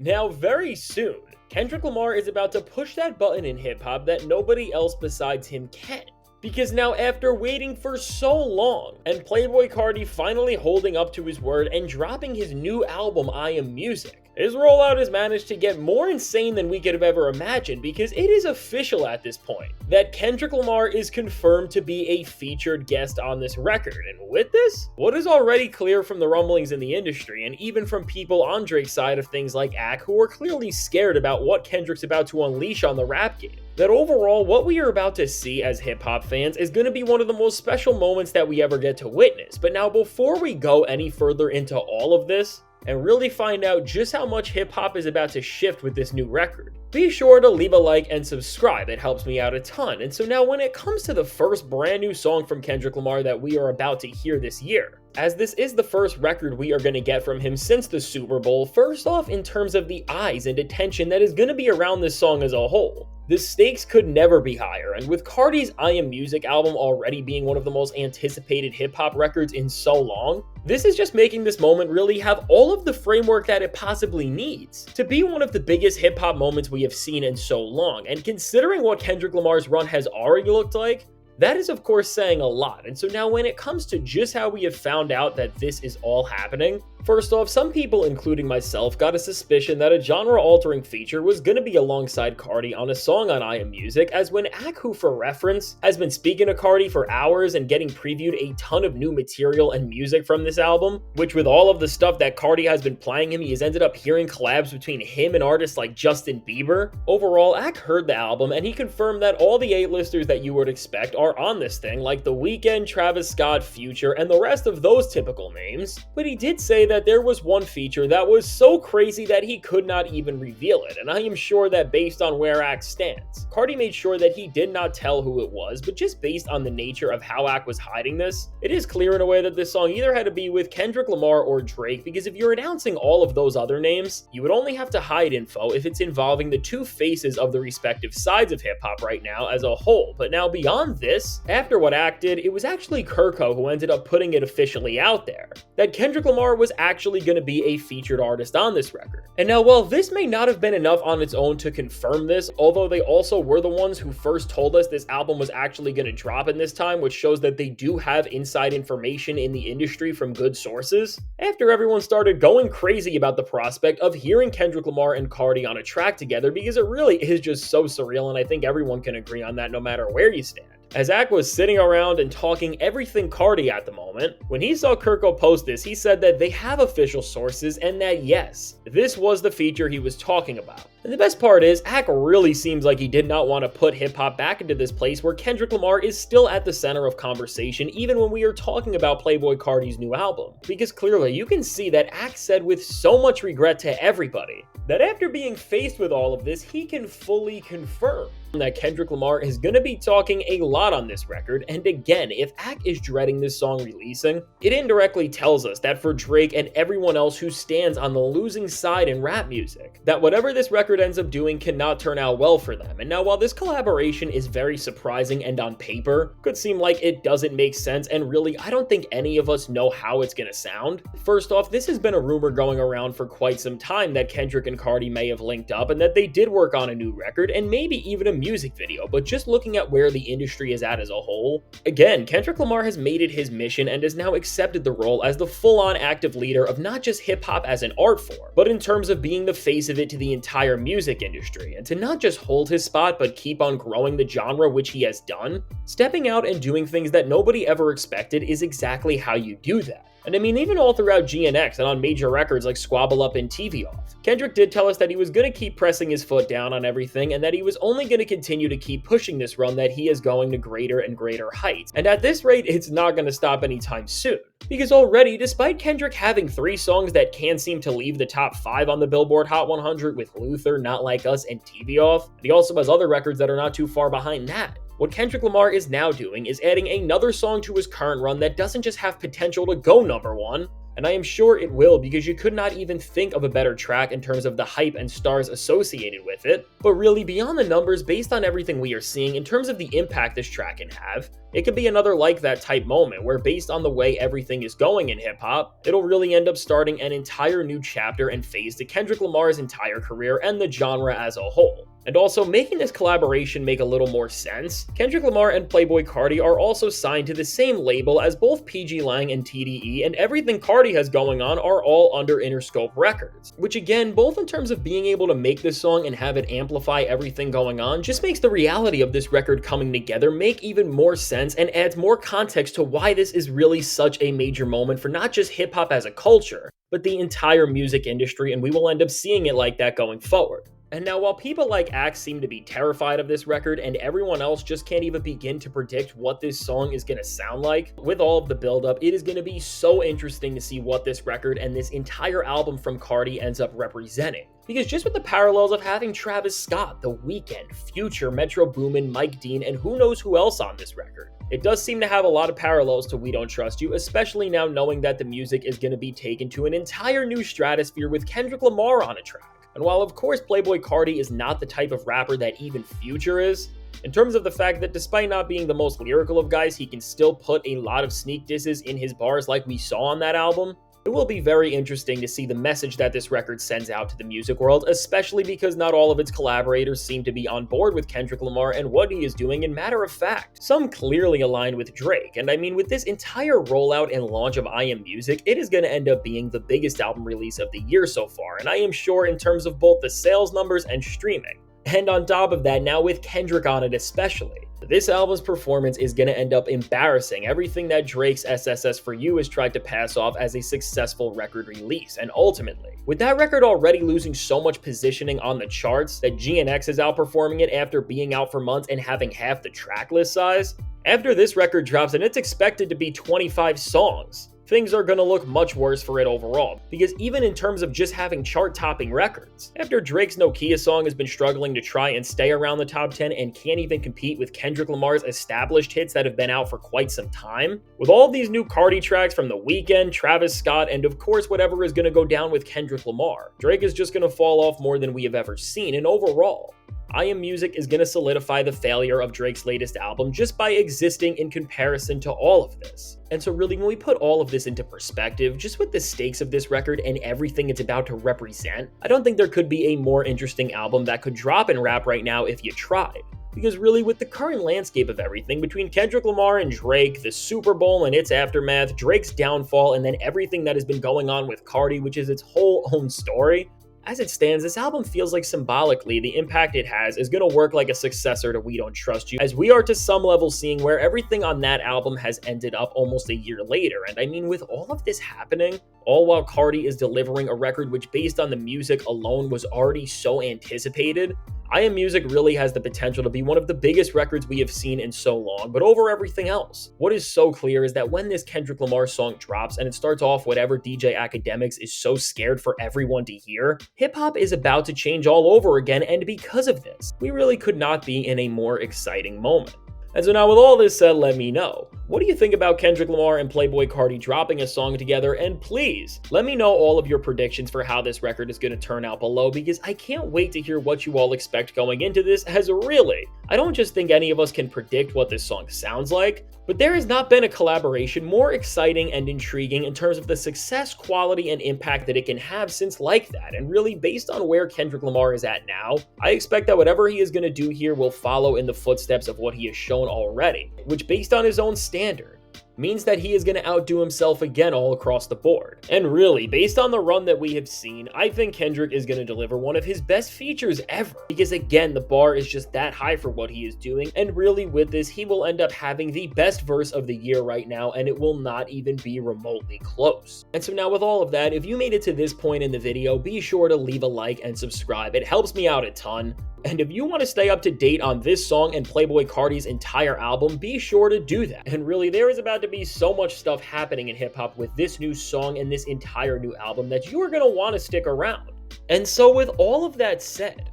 Now, very soon, Kendrick Lamar is about to push that button in hip hop that nobody else besides him can. Because now, after waiting for so long, and Playboi Carti finally holding up to his word and dropping his new album, I Am Music, his rollout has managed to get more insane than we could have ever imagined, because it is official at this point that Kendrick Lamar is confirmed to be a featured guest on this record. And with this, what is already clear from the rumblings in the industry, and even from people on Drake's side of things like Ak, who are clearly scared about what Kendrick's about to unleash on the rap game, that overall, what we are about to see as hip-hop fans is going to be one of the most special moments that we ever get to witness. But now, before we go any further into all of this, and really find out just how much hip-hop is about to shift with this new record, be sure to leave a like and subscribe. It helps me out a ton. And so now, when it comes to the first brand new song from Kendrick Lamar that we are about to hear this year, as this is the first record we are going to get from him since the Super Bowl, first off, in terms of the eyes and attention that is going to be around this song as a whole, the stakes could never be higher, and with Carti's I Am Music album already being one of the most anticipated hip-hop records in so long, this is just making this moment really have all of the framework that it possibly needs to be one of the biggest hip-hop moments we have seen in so long. And considering what Kendrick Lamar's run has already looked like, that is of course saying a lot. And so now, when it comes to just how we have found out that this is all happening, first off, some people, including myself, got a suspicion that a genre-altering feature was going to be alongside Carti on a song on I Am Music, as when Ak, who for reference has been speaking to Carti for hours and getting previewed a ton of new material and music from this album, which with all of the stuff that Carti has been playing him, he has ended up hearing collabs between him and artists like Justin Bieber. Overall, Ak heard the album and he confirmed that all the A-listers that you would expect are on this thing, like The Weeknd, Travis Scott, Future, and the rest of those typical names. But he did say that there was one feature that was so crazy that he could not even reveal it, and I am sure that based on where Ak stands, Carti made sure that he did not tell who it was, but just based on the nature of how Ak was hiding this, it is clear in a way that this song either had to be with Kendrick Lamar or Drake, because if you're announcing all of those other names, you would only have to hide info if it's involving the two faces of the respective sides of hip-hop right now as a whole. But now, beyond this, after what Ak did, it was actually Kirko who ended up putting it officially out there that Kendrick Lamar was actually going to be a featured artist on this record. And now, while this may not have been enough on its own to confirm this, although they also were the ones who first told us this album was actually going to drop in this time, which shows that they do have inside information in the industry from good sources, after everyone started going crazy about the prospect of hearing Kendrick Lamar and Carti on a track together, because it really is just so surreal, and I think everyone can agree on that no matter where you stand. As Ak was sitting around and talking everything Carti at the moment, when he saw Kirko post this, he said that they have official sources and that yes, this was the feature he was talking about. And the best part is, Ak really seems like he did not want to put hip-hop back into this place where Kendrick Lamar is still at the center of conversation, even when we are talking about Playboi Carti's new album. Because clearly, you can see that Ak said with so much regret to everybody that after being faced with all of this, he can fully confirm that Kendrick Lamar is going to be talking a lot on this record. And again, if Ak is dreading this song releasing, it indirectly tells us that for Drake and everyone else who stands on the losing side in rap music, that whatever this record ends up doing cannot turn out well for them. And now, while this collaboration is very surprising and on paper could seem like it doesn't make sense, and really I don't think any of us know how it's going to sound, first off, this has been a rumor going around for quite some time that Kendrick and Carti may have linked up and that they did work on a new record and maybe even a music video. But just looking at where the industry is at as a whole, again, Kendrick Lamar has made it his mission and has now accepted the role as the full-on active leader of not just hip-hop as an art form, but in terms of being the face of it to the entire music industry, and to not just hold his spot but keep on growing the genre, which he has done. Stepping out and doing things that nobody ever expected is exactly how you do that. And I mean, even all throughout GNX and on major records like Squabble Up and TV Off, Kendrick did tell us that he was going to keep pressing his foot down on everything and that he was only going to continue to keep pushing this run that he is going to greater and greater heights. And at this rate, it's not going to stop anytime soon. Because already, despite Kendrick having 3 songs that can seem to leave the top 5 on the Billboard Hot 100 with Luther, Not Like Us, and TV Off, he also has other records that are not too far behind that. What Kendrick Lamar is now doing is adding another song to his current run that doesn't just have potential to go number 1, And I am sure it will, because you could not even think of a better track in terms of the hype and stars associated with it. But really, beyond the numbers, based on everything we are seeing in terms of the impact this track can have, it could be another like that type moment where, based on the way everything is going in hip-hop, it'll really end up starting an entire new chapter and phase to Kendrick Lamar's entire career and the genre as a whole. And also, making this collaboration make a little more sense, Kendrick Lamar and Playboi Carti are also signed to the same label as both PG Lang and TDE, and everything Carti has going on are all under Interscope Records. Which again, both in terms of being able to make this song and have it amplify everything going on, just makes the reality of this record coming together make even more sense and adds more context to why this is really such a major moment for not just hip-hop as a culture, but the entire music industry, and we will end up seeing it like that going forward. And now, while people like Axe seem to be terrified of this record and everyone else just can't even begin to predict what this song is going to sound like, with all of the buildup, it is going to be so interesting to see what this record and this entire album from Carti ends up representing. Because just with the parallels of having Travis Scott, The Weeknd, Future, Metro Boomin, Mike Dean, and who knows who else on this record, it does seem to have a lot of parallels to We Don't Trust You, especially now knowing that the music is going to be taken to an entire new stratosphere with Kendrick Lamar on a track. And while of course Playboi Carti is not the type of rapper that even Future is, in terms of the fact that despite not being the most lyrical of guys, he can still put a lot of sneak disses in his bars like we saw on that album, it will be very interesting to see the message that this record sends out to the music world, especially because not all of its collaborators seem to be on board with Kendrick Lamar and what he is doing. And matter of fact, some clearly align with Drake. And I mean, with this entire rollout and launch of I Am Music, it is going to end up being the biggest album release of the year so far, and I am sure in terms of both the sales numbers and streaming. And on top of that, now with Kendrick on it especially, this album's performance is going to end up embarrassing everything that Drake's SSS For You has tried to pass off as a successful record release. And ultimately, with that record already losing so much positioning on the charts that GNX is outperforming it after being out for months and having half the track list size, after this record drops and it's expected to be 25 songs, things are going to look much worse for it overall, because even in terms of just having chart-topping records, after Drake's Nokia song has been struggling to try and stay around the top 10 and can't even compete with Kendrick Lamar's established hits that have been out for quite some time, with all of these new Carti tracks from The Weeknd, Travis Scott, and of course whatever is going to go down with Kendrick Lamar, Drake is just going to fall off more than we have ever seen. And overall, I Am Music is going to solidify the failure of Drake's latest album just by existing in comparison to all of this. And so really, when we put all of this into perspective, just with the stakes of this record and everything it's about to represent, I don't think there could be a more interesting album that could drop in rap right now if you tried. Because really, with the current landscape of everything, between Kendrick Lamar and Drake, the Super Bowl and its aftermath, Drake's downfall, and then everything that has been going on with Carti, which is its whole own story, as it stands, this album feels like symbolically the impact it has is going to work like a successor to We Don't Trust You, as we are to some level seeing where everything on that album has ended up almost a year later. And I mean, with all of this happening, all while Carti is delivering a record which, based on the music alone, was already so anticipated, I Am Music really has the potential to be one of the biggest records we have seen in so long. But over everything else, what is so clear is that when this Kendrick Lamar song drops and it starts off whatever DJ Academics is so scared for everyone to hear, hip-hop is about to change all over again, and because of this, we really could not be in a more exciting moment. And so now with all this said, let me know, what do you think about Kendrick Lamar and Playboi Carti dropping a song together? And please, let me know all of your predictions for how this record is going to turn out below, because I can't wait to hear what you all expect going into this, as really, I don't just think any of us can predict what this song sounds like, but there has not been a collaboration more exciting and intriguing in terms of the success, quality, and impact that it can have since like that. And really, based on where Kendrick Lamar is at now, I expect that whatever he is going to do here will follow in the footsteps of what he has shown already, which, based on his own standard, means that he is going to outdo himself again all across the board. And really, based on the run that we have seen, I think Kendrick is going to deliver one of his best features ever, because again, the bar is just that high for what he is doing, and really with this, he will end up having the best verse of the year right now, and it will not even be remotely close. And so now with all of that, if you made it to this point in the video, be sure to leave a like and subscribe. It helps me out a ton. And if you want to stay up to date on this song and Playboi Carti's entire album, be sure to do that. And really, there is about to be so much stuff happening in hip-hop with this new song and this entire new album that you are going to want to stick around. And so with all of that said,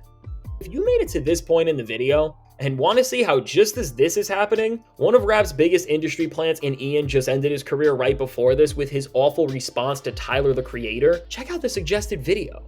if you made it to this point in the video, And want to see how just as this is happening, one of rap's biggest industry plants in Ian just ended his career right before this with his awful response to Tyler the Creator? Check out the suggested video.